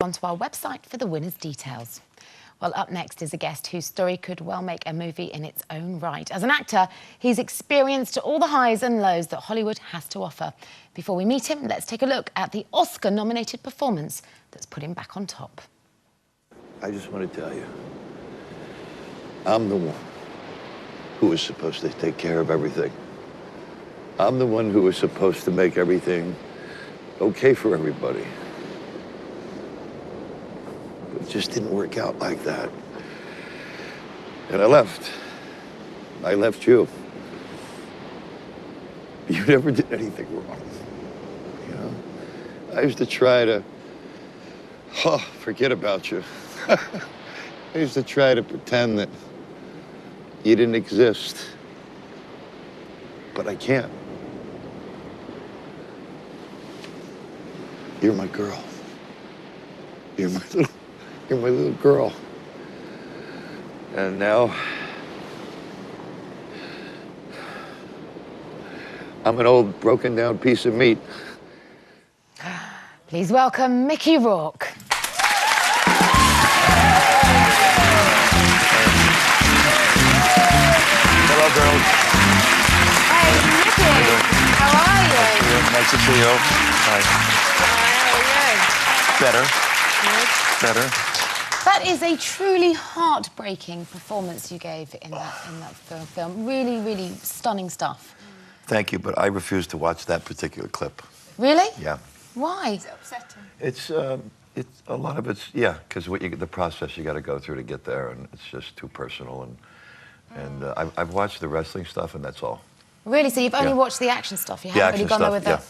Onto our website for the winner's details. Well, up next is a guest whose story could well make a movie in its own right. As an actor, he's experienced all the highs and lows that Hollywood has to offer. Before we meet him, let's take a look at the Oscar-nominated performance that's put him back on top. I just want to tell you, I'm the one who was supposed to take care of everything. I'm the one who was supposed to make everything okay for everybody. It just didn't work out like that. And I left. I left you. You never did anything wrong. You know? I used to try to, forget about you. I used to try to pretend that you didn't exist. But I can't. You're my girl. You're my little girl. And now, I'm an old, broken down piece of meat. Please welcome Mickey Rourke. Hello, girls. Hey, Mickey. How are you? Nice to see you. Hi. How are you? Better. Better. That is a truly heartbreaking performance you gave in that film. Really, really stunning stuff. Thank you, but I refuse to watch that particular clip. Really? Yeah. Why? Is it upsetting? It's a lot of it's, yeah, because the process you got to go through to get there, and it's just too personal. And I've watched the wrestling stuff, and that's all. Really? So you've only watched the action stuff? You haven't really gone there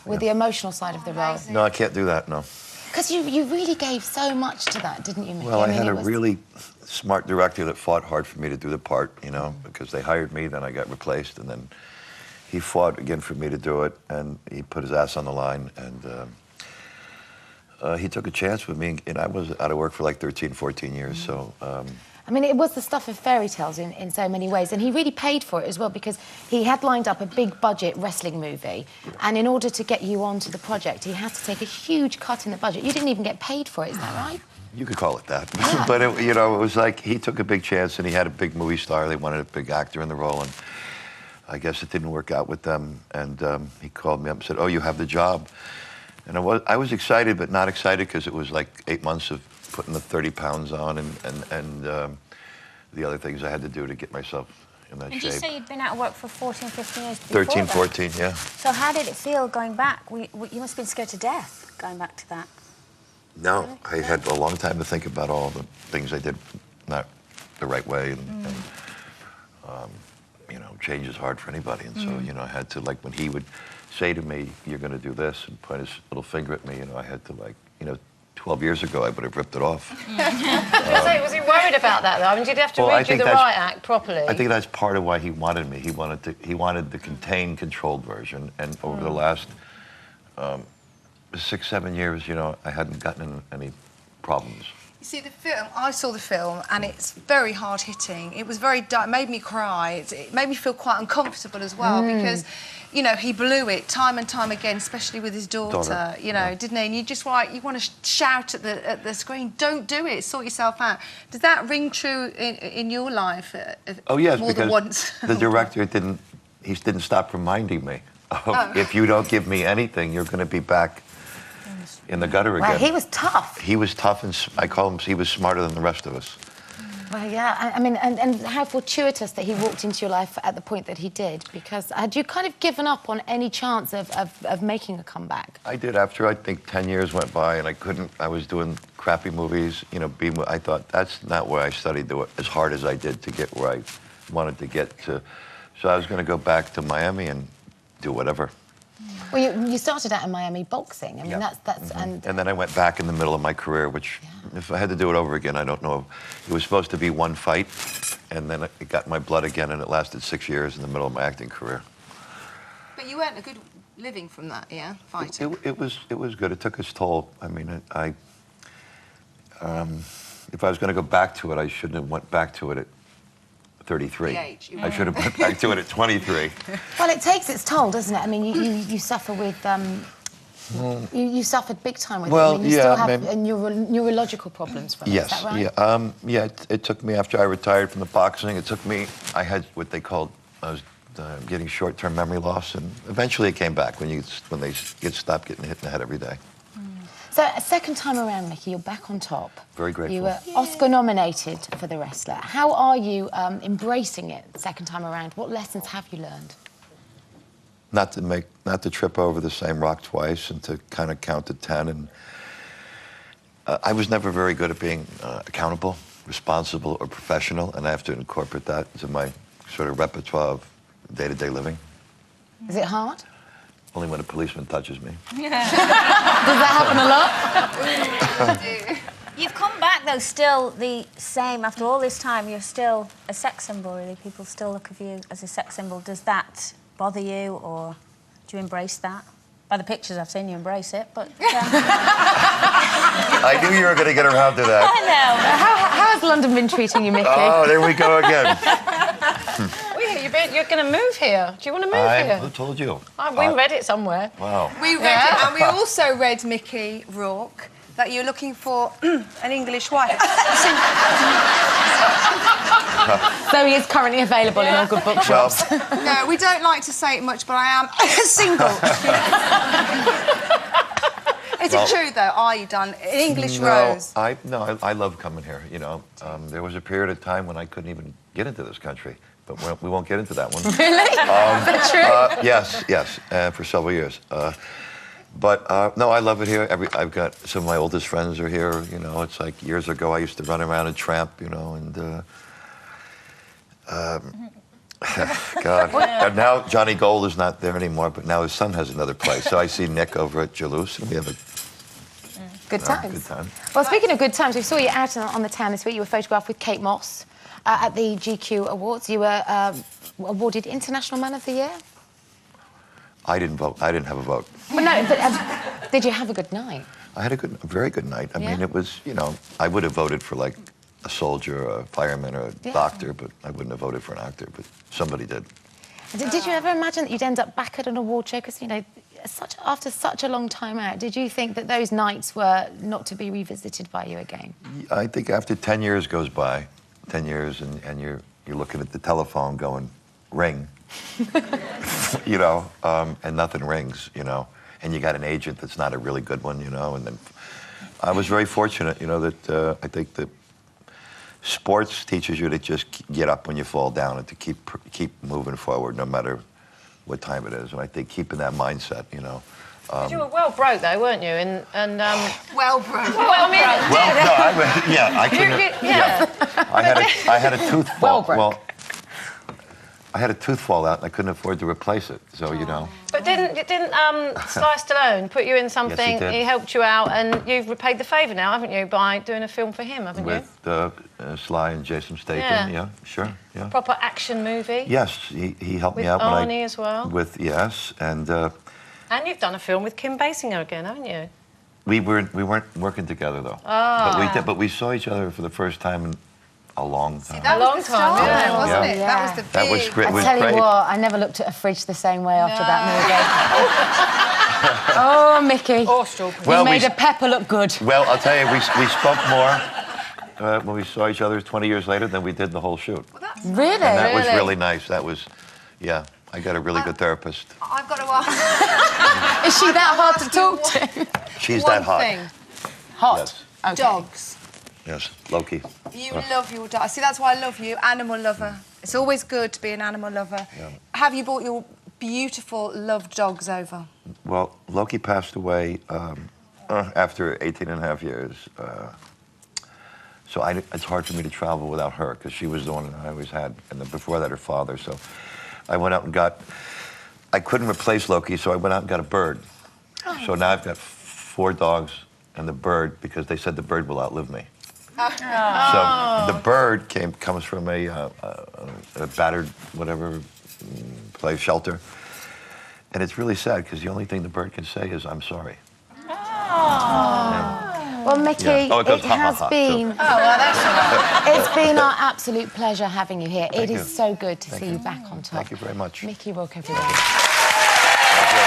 with the emotional side of the role? No, I can't do that, no. Because you really gave so much to that, didn't you, Mickey? Well, I had a really smart director that fought hard for me to do the part, you know, because they hired me, then I got replaced, and then he fought again for me to do it, and he put his ass on the line, and he took a chance with me, and I was out of work for like 13, 14 years, so... I mean, it was the stuff of fairy tales in so many ways, and he really paid for it as well, because he had lined up a big-budget wrestling movie, and in order to get you onto the project, he had to take a huge cut in the budget. You didn't even get paid for it, is that right? You could call it that. Yeah. But, you know, it was like he took a big chance, and he had a big movie star. They wanted a big actor in the role, and I guess it didn't work out with them, and he called me up and said, "Oh, you have the job." And I was excited, but not excited, because it was like 8 months of putting the 30 pounds on and the other things I had to do to get myself in that shape. And you say you'd been out of work for 14, 15 years before 13, that? 14, yeah. So how did it feel going back? You must have been scared to death going back to that. No, I had a long time to think about all the things I did not the right way, and you know, change is hard for anybody, and so, you know, I had to, like, when he would say to me, "You're going to do this," and point his little finger at me, you know, I had to, like, you know, 12 years ago, I would have ripped it off. Was he worried about that, though? I mean, did he have to read you the riot act properly? I think that's part of why he wanted me. He wanted the contained, controlled version, and over the last 6, 7 years, you know, I hadn't gotten in any problems. You see, the film, I saw the film, and it's very hard-hitting. It was very dark, it made me cry. It made me feel quite uncomfortable as well, because, you know, he blew it time and time again, especially with his daughter, you know, didn't he? And you just you want to shout at the screen, "Don't do it, sort yourself out." Does that ring true in your life Oh, yes, more than once? The director didn't stop reminding me of, if you don't give me anything, you're going to be back in the gutter again. Well, he was tough. He was tough, and I call him, he was smarter than the rest of us. Well, yeah, I mean, and how fortuitous that he walked into your life at the point that he did, because had you kind of given up on any chance of making a comeback? I did. After, I think, 10 years went by, and I was doing crappy movies, you know, I thought, that's not where I studied as hard as I did to get where I wanted to get to. So I was going to go back to Miami and do whatever. Well, you started out in Miami boxing. I mean, that's and then I went back in the middle of my career, which, if I had to do it over again, I don't know. It was supposed to be one fight, and then it got my blood again, and it lasted 6 years in the middle of my acting career. But you earned a good living from that, yeah, fighting? It was good. It took its toll. I mean, if I was going to go back to it, I shouldn't have went back to it at 33. I should have went back to it at 23. Well, it takes its toll, doesn't it? I mean, you suffer with You suffered big time with Well, it. I mean, you yeah, still have neurological problems from it, Yes, is that right? yeah. It took me, after I retired from the boxing, it took me, I had what they called, I was getting short-term memory loss, and eventually it came back when they stop getting hit in the head every day. So, a second time around, Mickey, you're back on top. Very grateful. You were Oscar-nominated for The Wrestler. How are you embracing it second time around? What lessons have you learned? Not to trip over the same rock twice, and to kind of count to 10. And I was never very good at being accountable, responsible, or professional, and I have to incorporate that into my sort of repertoire of day-to-day living. Is it hard? Only when a policeman touches me. Does that happen a lot? You've come back, though, still the same. After all this time, you're still a sex symbol, really. People still look at you as a sex symbol. Does that bother you, or do you embrace that? By the pictures I've seen, you embrace it, but... I knew you were going to get around to that. I know. How has London been treating you, Mickey? Oh, there we go again. You're going to move here. Do you want to move here? Who told you? We read it somewhere. Wow. We read it, and we also read, Mickey Rourke, that you're looking for an English wife. So he is currently available in all good bookshops. No, we don't like to say it much, but I am single. Is it true, though? Are you done? English Rose? I love coming here, you know. There was a period of time when I couldn't even get into this country, but we won't get into that one. Really? Is that true? Yes, for several years. But no, I love it here. I've got some of my oldest friends are here, you know. It's like years ago I used to run around and tramp, you know, and... God. And now Johnny Gold is not there anymore, but now his son has another place. So I see Nick over at Jalous, and we have a good times. Good time. Well, speaking of good times, we saw you out on the town this week. You were photographed with Kate Moss at the GQ Awards. You were awarded International Man of the Year. I didn't vote. I didn't have a vote. Well, no, but did you have a good night? I had a very good night. I mean, it was, you know, I would have voted for, like, a soldier, or a fireman, or a doctor, but I wouldn't have voted for an actor, but somebody did. Did you ever imagine that you'd end up back at an award show? Because, you know, after such a long time out, did you think that those nights were not to be revisited by you again? I think after 10 years goes by, 10 years, and you're looking at the telephone going, ring, you know, and nothing rings, you know, and you got an agent that's not a really good one, you know, and then I was very fortunate, you know, that I think that sports teaches you to just get up when you fall down and to keep moving forward no matter what time it is. And I think keeping that mindset, you know. You were well broke, though, weren't you? Well broke. Well, I mean... I couldn't... I had a tooth fall. Well, I had a tooth fall out, and I couldn't afford to replace it, so, you know. But didn't Sly Stallone put you in something? Yes, he did. He helped you out, and you've repaid the favour now, haven't you, by doing a film for him, haven't you? With Sly and Jason Statham, yeah, sure, yeah. Proper action movie. Yes, he helped me out. With Arnie as well. Yes, and you've done a film with Kim Basinger again, haven't you? we weren't working together though. But we saw each other for the first time in a long time. That was the start, yeah. wasn't Yeah. it? That was the big... That was great. I tell you what, I never looked at a fridge the same way after that movie. Oh, Mickey. Or strawberry. Well, you made a pepper look good. Well, I'll tell you, we spoke more when we saw each other 20 years later than we did the whole shoot. Well, that's... Really? And that was really nice. That was, yeah, I got a really good therapist. I've got to ask... Is she that hard to talk to? She's that hot. Thing. Hot? Yes. Okay. Dogs. Yes, Loki. You love your dog. See, that's why I love you, animal lover. It's always good to be an animal lover. Yeah. Have you brought your beautiful, loved dogs over? Well, Loki passed away after 18 and a half years. So it's hard for me to travel without her because she was the one I always had. And then before that, her father. So I went out and I couldn't replace Loki, so I went out and got a bird. Oh. So now I've got 4 dogs and the bird because they said the bird will outlive me. Oh. So the bird comes from a battered, whatever, place, shelter. And it's really sad because the only thing the bird can say is, I'm sorry. Oh. Yeah. Well, Mickey, yeah. Oh, it goes, it has been... Oh, well, that's all right. It's been our absolute pleasure having you here. It is so good to see you back on top. Thank you very much. Mickey Rourke, everyone. Thank you.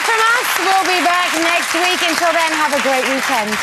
from us. We'll be back next week. Until then, have a great weekend.